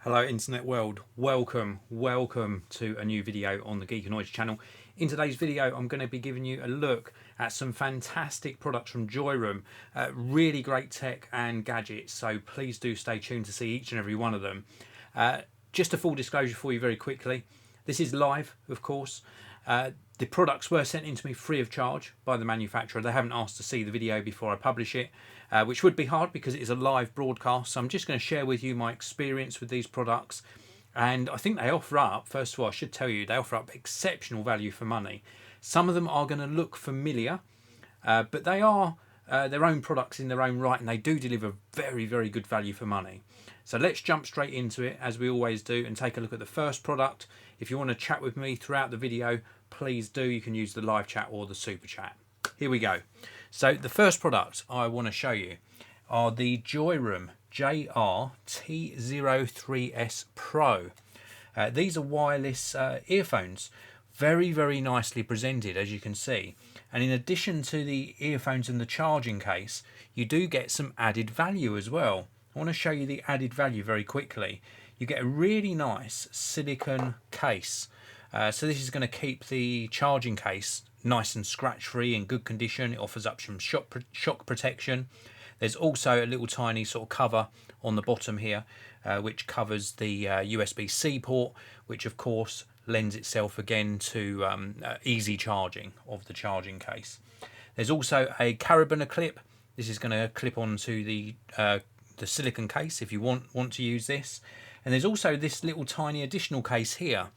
Hello internet world, welcome to a new video on the Geekanoids channel. In today's video I'm going to be giving you a look at some fantastic products from Joyroom, really great tech and gadgets, so please do stay tuned to see each and every one of them. Just a full disclosure for you very quickly, this is live of course. The products were sent in to me free of charge by the manufacturer. They haven't asked to see the video before I publish it, which would be hard because it is a live broadcast. So I'm just going to share with you my experience with these products. And I think they offer up, first of all, I should tell you, they offer up exceptional value for money. Some of them are going to look familiar, but they are their own products in their own right, and they do deliver very good value for money. So let's jump straight into it as we always do and take a look at the first product. If you want to chat with me throughout the video, please do. You can use the live chat or the super chat. Here we go. So the first product I want to show you are the Joyroom JR-T03S Pro. These are wireless earphones, very nicely presented, as you can see. And in addition to the earphones and the charging case, you do get some added value as well. I want to show you the added value very quickly. You get a really nice silicone case. So this is going to keep the charging case nice and scratch free, in good condition. It offers up some shock protection. There's also a little tiny sort of cover on the bottom here, which covers the USB-C port, which of course lends itself again to easy charging of the charging case. There's also a carabiner clip. This is going to clip onto the silicone case if you want to use this. And there's also this little tiny additional case here.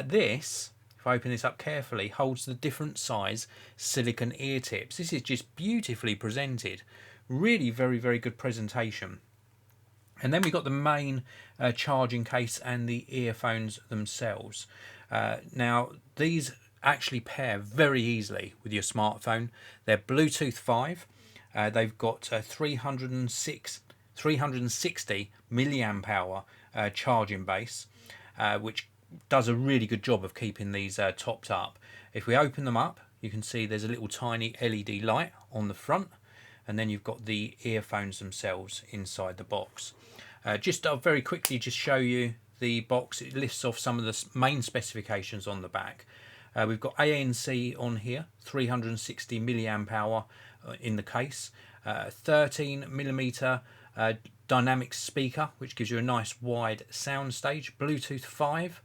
This, if I open this up carefully, holds the different size silicone ear tips. This is just beautifully presented. Really very good presentation. And then we've got the main charging case and the earphones themselves. Now these actually pair very easily with your smartphone. They're Bluetooth 5. They've got 360 milliamp hour charging base, which does a really good job of keeping these topped up. If we open them up, you can see there's a little tiny LED light on the front, and then you've got the earphones themselves inside the box. I'll very quickly just show you the box. It lists off some of the main specifications on the back. We've got ANC on here, 360 milliamp hour in the case, 13 millimeter dynamic speaker, which gives you a nice wide sound stage, Bluetooth 5,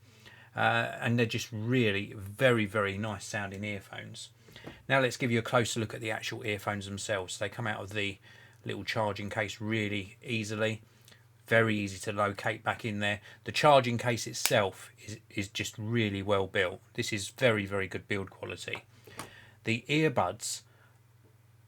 and they're just really very nice sounding earphones. Now let's give you a closer look at the actual earphones themselves. They come out of the little charging case really easily, very easy to locate back in there. The charging case itself is just really well built. This is very good build quality. The earbuds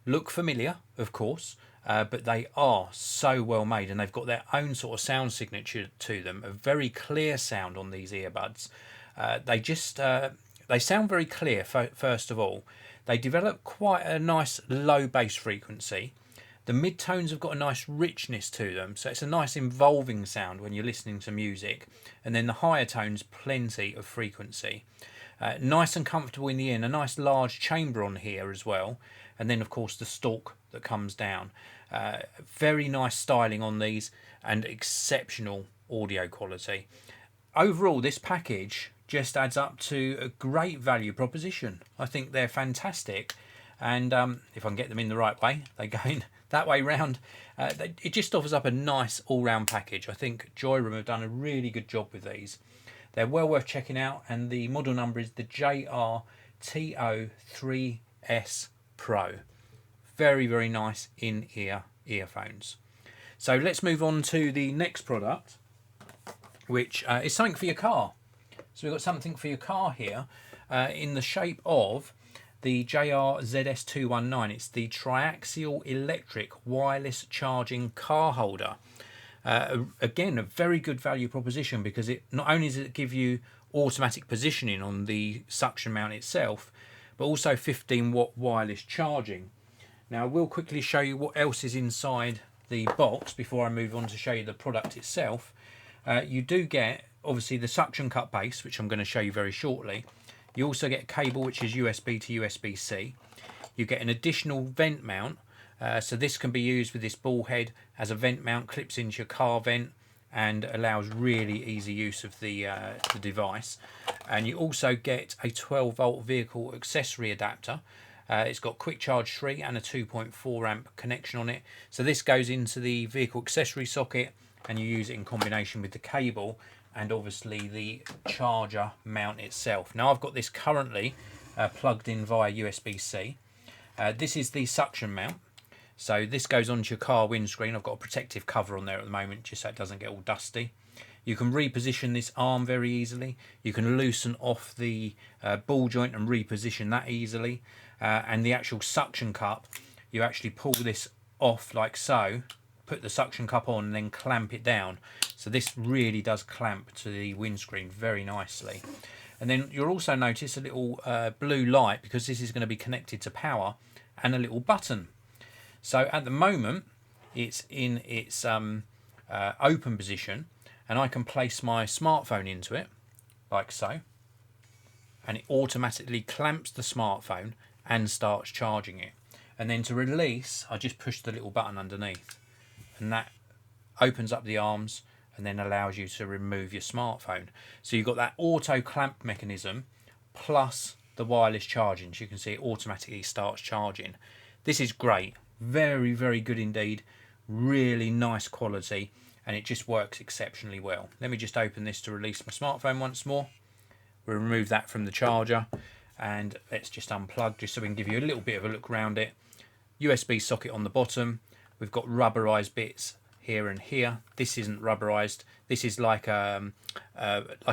look familiar, of course, but they are so well made, and they've got their own sort of sound signature to them. A very clear sound on these earbuds. They sound very clear. First of all, they develop quite a nice low bass frequency. The mid-tones have got a nice richness to them, so it's a nice involving sound when you're listening to music. And then the higher tones, plenty of frequency. Nice and comfortable in the ear, and a nice large chamber on here as well. And then of course the stalk that comes down. Very nice styling on these, and exceptional audio quality. Overall, this package just adds up to a great value proposition. I think they're fantastic, and if I can get them in the right way, they go in that way round. It just offers up a nice all-round package. I think Joyroom have done a really good job with these. They're well worth checking out, and the model number is the JR-T03S Pro. Very nice in-ear earphones. So let's move on to the next product, which is something for your car. So we've got something for your car here in the shape of the JR-ZS219. It's the triaxial electric wireless charging car holder. Again, a very good value proposition, because it not only does it give you automatic positioning on the suction mount itself, but also 15-watt wireless charging. Now I will quickly show you what else is inside the box before I move on to show you the product itself. You do get obviously the suction cup base, which I'm going to show you very shortly. You also get a cable which is USB to USB-C. You get an additional vent mount, so this can be used with this ball head as a vent mount, clips into your car vent, and allows really easy use of the device. And you also get a 12-volt vehicle accessory adapter. It's got quick charge 3 and a 2.4 amp connection on it. So this goes into the vehicle accessory socket, and you use it in combination with the cable and obviously the charger mount itself. Now I've got this currently plugged in via USB-C. This is the suction mount. So this goes onto your car windscreen. I've got a protective cover on there at the moment just so it doesn't get all dusty. You can reposition this arm very easily. You can loosen off the ball joint and reposition that easily. And the actual suction cup, you actually pull this off like so, put the suction cup on and then clamp it down. So this really does clamp to the windscreen very nicely. And then you'll also notice a little blue light, because this is going to be connected to power, and a little button. So at the moment it's in its open position, and I can place my smartphone into it like so, and it automatically clamps the smartphone and starts charging it. And then to release, I just push the little button underneath, and that opens up the arms and then allows you to remove your smartphone. So you've got that auto clamp mechanism plus the wireless charging. So you can see it automatically starts charging. This is great, very, very good indeed, really nice quality, and it just works exceptionally well. Let me just open this to release my smartphone once more. We'll remove that from the charger, and let's just unplug just so we can give you a little bit of a look around it. USB socket on the bottom. We've got rubberized bits here and here. This isn't rubberized. This is like a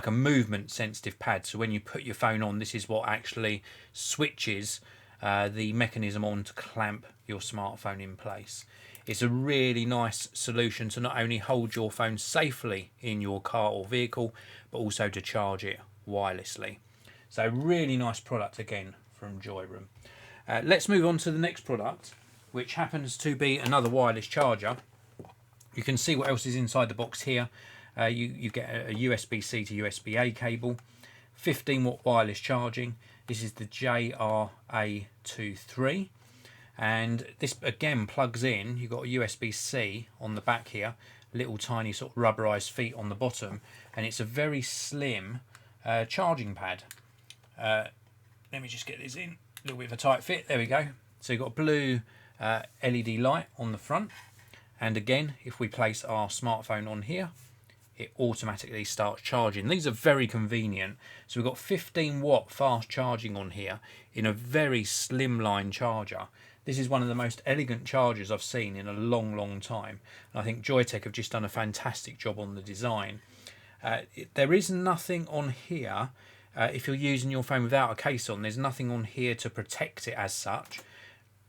movement sensitive pad. So when you put your phone on, this is what actually switches the mechanism on to clamp your smartphone in place. It's a really nice solution to not only hold your phone safely in your car or vehicle, but also to charge it wirelessly. So really nice product again from Joyroom. Let's move on to the next product, which happens to be another wireless charger. You can see what else is inside the box here. You get a USB-C to USB-A cable, 15-watt wireless charging. This is the JRA23, and this again plugs in. You've got a USB-C on the back here, little tiny sort of rubberized feet on the bottom, and it's a very slim charging pad. Let me just get this in, a little bit of a tight fit. There we go. So you've got a blue LED light on the front, and again, if we place our smartphone on here, it automatically starts charging. These are very convenient. So we've got 15-watt fast charging on here in a very slimline charger. This is one of the most elegant chargers I've seen in a long time. And I think Joytech have just done a fantastic job on the design. There is nothing on here, if you're using your phone without a case on, there's nothing on here to protect it as such.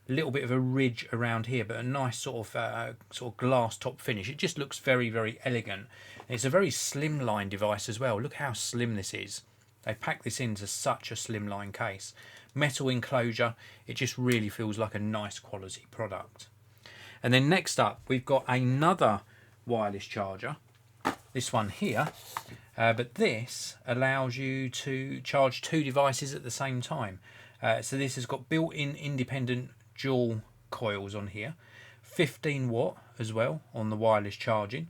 A little bit of a ridge around here, but a nice sort of glass top finish. It just looks very elegant. And it's a very slimline device as well. Look how slim this is. They packed this into such a slimline case. Metal enclosure. It just really feels like a nice quality product. And then next up, we've got another wireless charger. This one here. But this allows you to charge two devices at the same time. So this has got built-in independent dual coils on here, 15-watt as well on the wireless charging,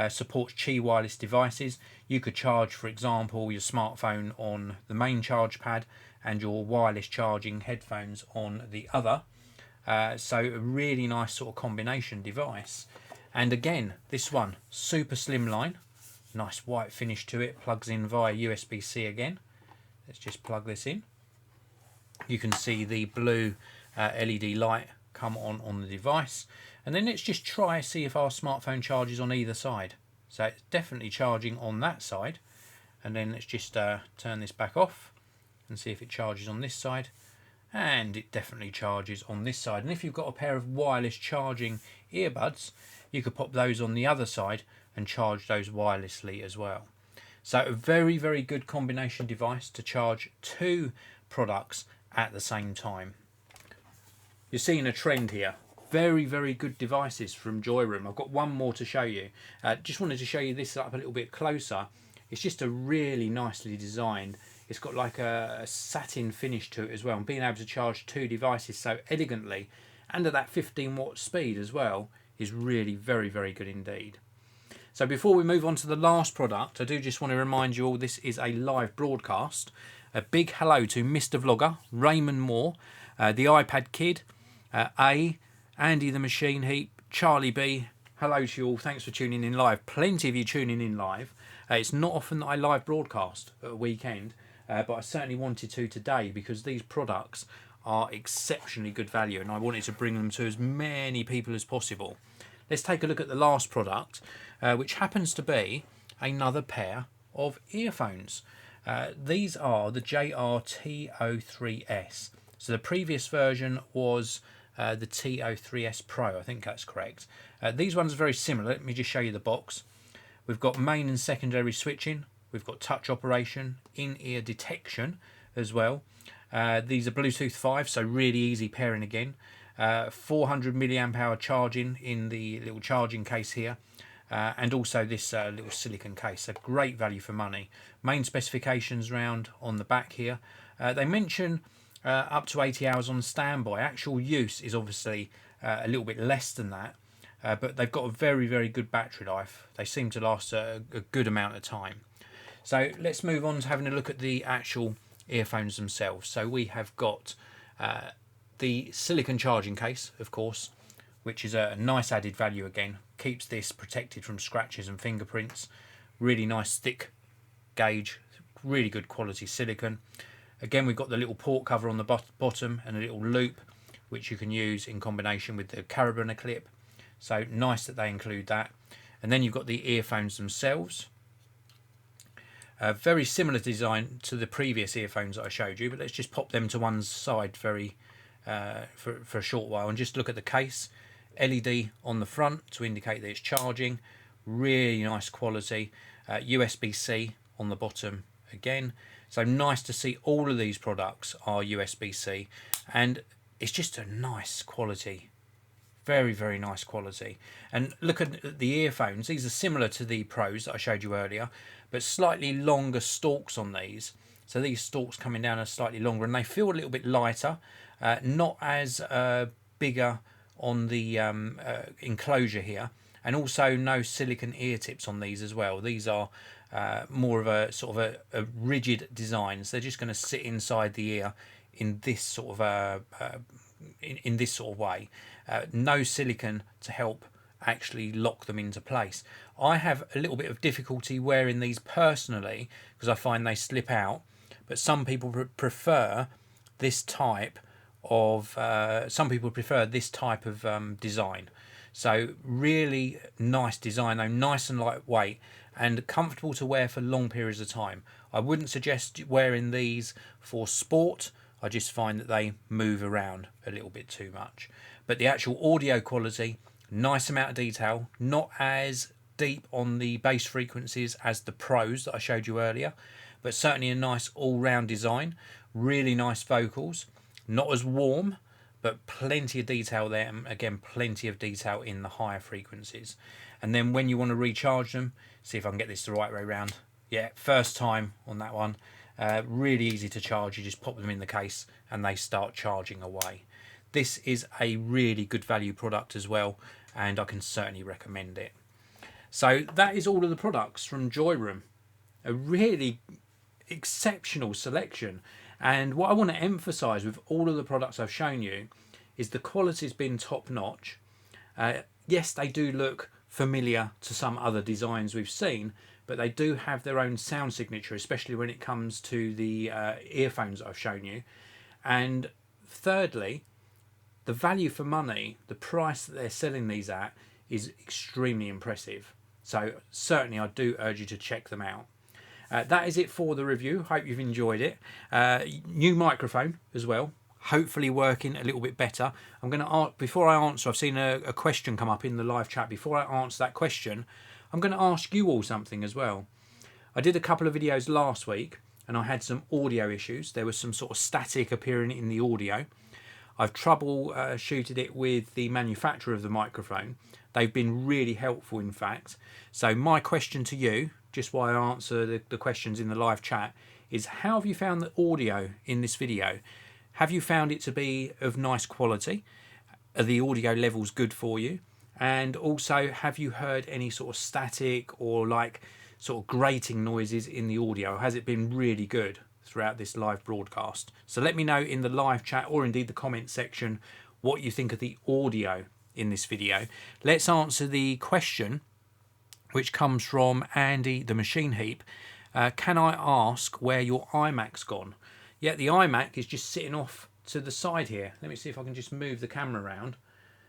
supports Qi wireless devices. You could charge, for example, your smartphone on the main charge pad and your wireless charging headphones on the other. So a really nice sort of combination device. And again, this one, super slimline, nice white finish to it, plugs in via USB-C again. Let's just plug this in. You can see the blue LED light come on the device, and then let's just try see if our smartphone charges on either side. So it's definitely charging on that side, and then let's just turn this back off and see if it charges on this side, and it definitely charges on this side. And if you've got a pair of wireless charging earbuds, you could pop those on the other side and charge those wirelessly as well. So a very good combination device to charge two products at the same time. You're seeing a trend here. Very good devices from Joyroom. I've got one more to show you. Just wanted to show you this up a little bit closer. It's just a really nicely designed. It's got like a satin finish to it as well, and being able to charge two devices so elegantly and at that 15-watt speed as well is really very good indeed. So before we move on to the last product, I do just want to remind you all this is a live broadcast. A big hello to Mr. Vlogger, Raymond Moore, the iPad Kid, Andy the Machine Heap, Charlie B. Hello to you all. Thanks for tuning in live. Plenty of you tuning in live. It's not often that I live broadcast at a weekend, but I certainly wanted to today because these products are exceptionally good value and I wanted to bring them to as many people as possible. Let's take a look at the last product, which happens to be another pair of earphones. These are the JR-T03S. So the previous version was the T03S Pro, I think that's correct. These ones are very similar. Let me just show you the box. We've got main and secondary switching. We've got touch operation, in-ear detection as well. These are Bluetooth 5, so really easy pairing again. 400 milliamp hour charging in the little charging case here. And also this little silicone case, so great value for money. Main specifications round on the back here. They mention up to 80 hours on standby. Actual use is obviously a little bit less than that, but they've got a very, very good battery life. They seem to last a good amount of time. So let's move on to having a look at the actual earphones themselves. So we have got the silicone charging case, of course, which is a nice added value again. Keeps this protected from scratches and fingerprints. Really nice thick gauge, really good quality silicone. Again, we've got the little port cover on the bottom and a little loop, which you can use in combination with the carabiner clip. So nice that they include that. And then you've got the earphones themselves. Very similar design to the previous earphones that I showed you, but let's just pop them to one side for a short while and just look at the case. LED on the front to indicate that it's charging. Really nice quality. USB-C on the bottom again. So nice to see all of these products are USB-C, and it's just a nice quality. Very, very nice quality. And look at the earphones. These are similar to the Pros that I showed you earlier, but slightly longer stalks on these. So these stalks coming down are slightly longer and they feel a little bit lighter, not as bigger on the enclosure here, and also no silicone ear tips on these as well. These are more of a sort of a rigid design, so they're just going to sit inside the ear in this sort of in this sort of way. No silicone to help actually lock them into place. I have a little bit of difficulty wearing these personally because I find they slip out, but some people prefer this type of design. So really nice design though, nice and lightweight and comfortable to wear for long periods of time. I wouldn't suggest wearing these for sport. I just find that they move around a little bit too much. But the actual audio quality, nice amount of detail, not as deep on the bass frequencies as the Pros that I showed you earlier, but certainly a nice all-round design. Really nice vocals, not as warm, but plenty of detail there, and again plenty of detail in the higher frequencies. And then when you want to recharge them, see if I can get this the right way around. Yeah, first time on that one. Really easy to charge. You just pop them in the case and they start charging away. This is a really good value product as well, and I can certainly recommend it. So that is all of the products from Joyroom. A really exceptional selection. And what I want to emphasize with all of the products I've shown you is the quality's been top notch. Yes, they do look familiar to some other designs we've seen, but they do have their own sound signature, especially when it comes to the earphones I've shown you. And thirdly, the value for money, the price that they're selling these at is extremely impressive. So certainly I do urge you to check them out. That is it for the review. Hope you've enjoyed it. New microphone as well. Hopefully working a little bit better. I'm going to before I answer, I've seen a question come up in the live chat. Before I answer that question, I'm going to ask you all something as well. I did a couple of videos last week and I had some audio issues. There was some sort of static appearing in the audio. I've troubleshooted it with the manufacturer of the microphone. They've been really helpful, in fact. So my question to you, just while I answer the questions in the live chat, is how have you found the audio in this video? Have you found it to be of nice quality? Are the audio levels good for you? And also, have you heard any sort of static or like sort of grating noises in the audio? Has it been really good throughout this live broadcast? So let me know in the live chat or indeed the comment section what you think of the audio in this video. Let's answer the question which comes from Andy the Machine Heap. Can I ask where your iMac's gone? Yeah, the iMac is just sitting off to the side here. Let me see if I can just move the camera around.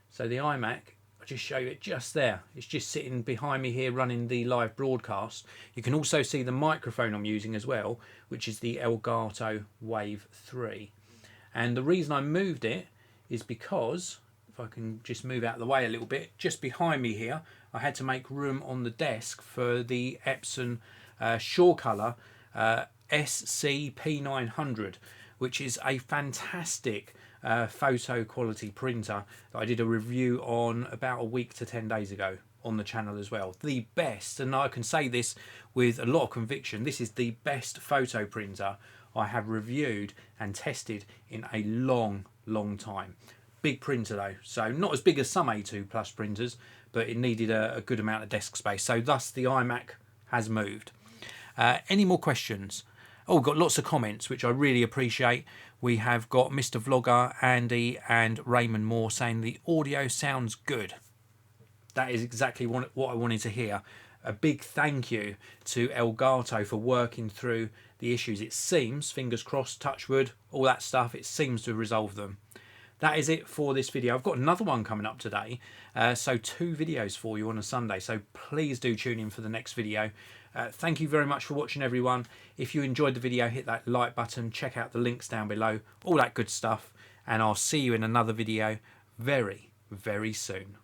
So the iMac, I'll just show you it just there. It's just sitting behind me here running the live broadcast. You can also see the microphone I'm using as well, which is the Elgato Wave 3. And the reason I moved it is because, if I can just move out of the way a little bit, just behind me here, I had to make room on the desk for the Epson Shore Color SCP900, which is a fantastic photo quality printer that I did a review on about a week to 10 days ago on the channel as well. The best, and I can say this with a lot of conviction, this is the best photo printer I have reviewed and tested in a long time. Big printer though, so not as big as some A2 Plus printers, but it needed a good amount of desk space, so thus the iMac has moved. Any more questions? Oh, we've got lots of comments, which I really appreciate. We have got Mr. Vlogger, Andy and Raymond Moore saying the audio sounds good. That is exactly what I wanted to hear. A big thank you to Elgato for working through the issues. It seems, fingers crossed, touch wood, all that stuff, it seems to have resolved them. That is it for this video. I've got another one coming up today, so 2 videos for you on a Sunday, so please do tune in for the next video. Thank you very much for watching, everyone. If you enjoyed the video, hit that like button, check out the links down below, all that good stuff, and I'll see you in another video very soon.